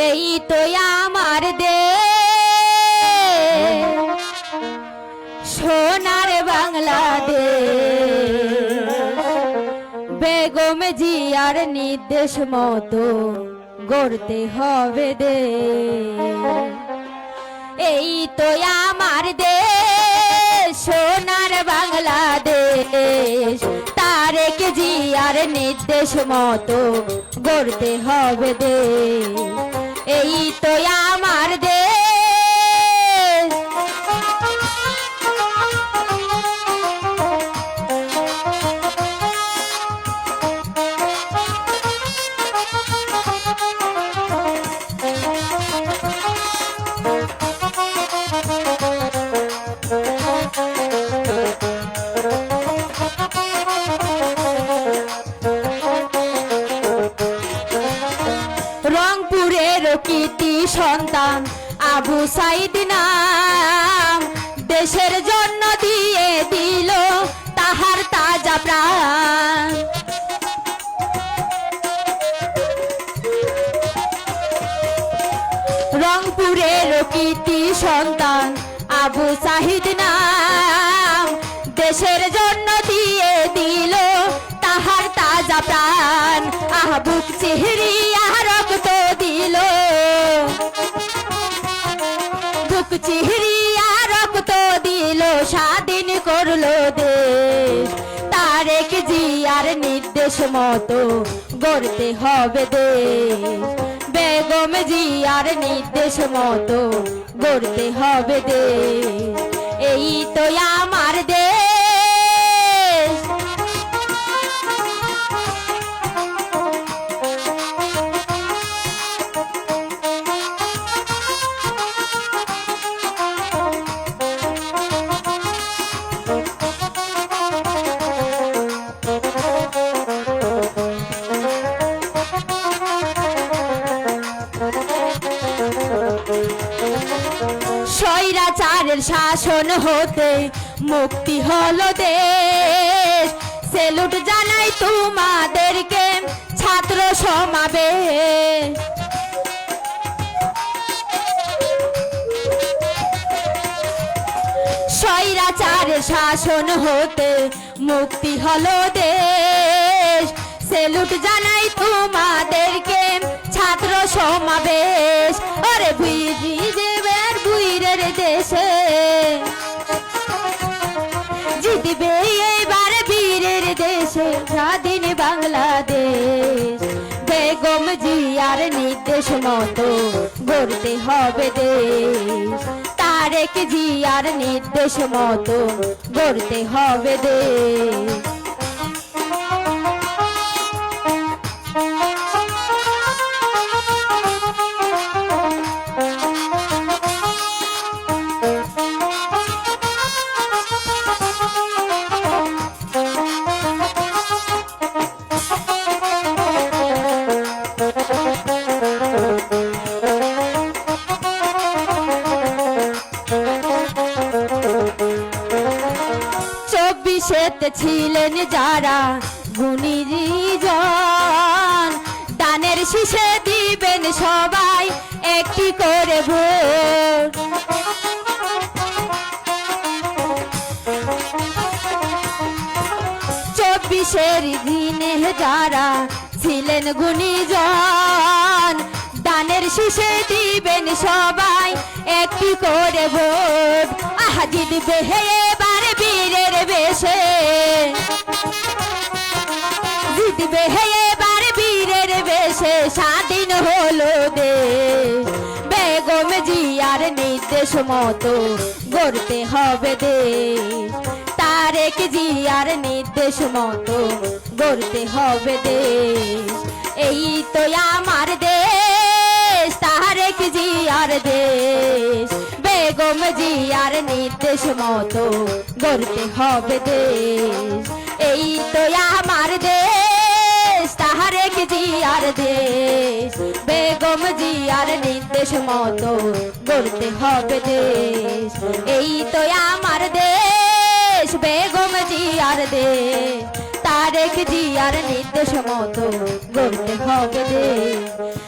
এই তো আমার দেশ, সোনার বাংলাদেশ। বেগম জিয়ার নির্দেশ মতো গড়তে হবে দেশ। এই তো আমার দেশ, সোনার বাংলাদেশ। তারেক জিয়ার নির্দেশ মতো গড়তে হবে দেশ। এই তো আমার দেশ। রংপুরের কৃতি সন্তান আবু সাইদ নাম, দেশের জন্য দিয়ে দিল তাহার তাজা প্রাণ। রংপুরের কৃতি সন্তান আবু সাহিদ নাম, দেশের জন্য দিয়ে দিল তাহার তাজা প্রাণ। বুক চিহরিয়া রক্ত দিল, বুক চিহরিয়া রক্ত দিল, স্বাধীন করলো দেশ। তারেক জিয়ার নির্দেশ মতো গড়তে হবে দেশ। বেগম জিয়ার নির্দেশ মতো গড়তে হবে দেশ। এই তো আমার দেশ। স্বৈরাচারের শাসন হতে মুক্তি হলো দেশ। সেলুট জানাই তোমাদেরকে ছাত্র সমাবেশ। স্বৈরাচারের শাসন হতে মুক্তি হলো দেশ। সেলুট জানাই তোমাদেরকে ছাত্র সমাবেশ। আরে বুইরের বুইরের দেশে জিতবে এবার বীরের দেশে স্বাধীন বাংলাদেশ। বেগম জিয়ার নির্দেশ মতো গড়তে হবে দেশ। তারেক জিয়ার নির্দেশ মতো গড়তে হবে দেশ। চব্বিশেতে ছিলেন যারা গুণীজন, দানের শীষে দিবেন সবাই একটি করে ভোট। চব্বিশের দিনে যারা ছিলেন গুণীজন, দানের শীষে দিবেন সবাই একটি করে ভোট। জিতবে এবার বীরের বেশে, জিতবে এবার বীরের বেশে স্বাধীন হলো দেশ। বেগম জিয়ার নির্দেশ মতো গড়তে হবে দেশ। তারেক জিয়ার নির্দেশ মতো গড়তে হবে দেশ। এই তো আমার দেশ, তারেক জিয়ার দেশ। বেগম জিয়ার নির্দেশ মতো গড়তে হবে দেশ। এই তো আমার দেশ, তারেক জিয়ার দেশ। বেগম জিয়ার নির্দেশ মতো গড়তে হবে দেশ। এই তো আমার দেশ, বেগম জিয়ার দেশ। তারেক জিয়ার নির্দেশ মতো গড়তে হবে দেশ।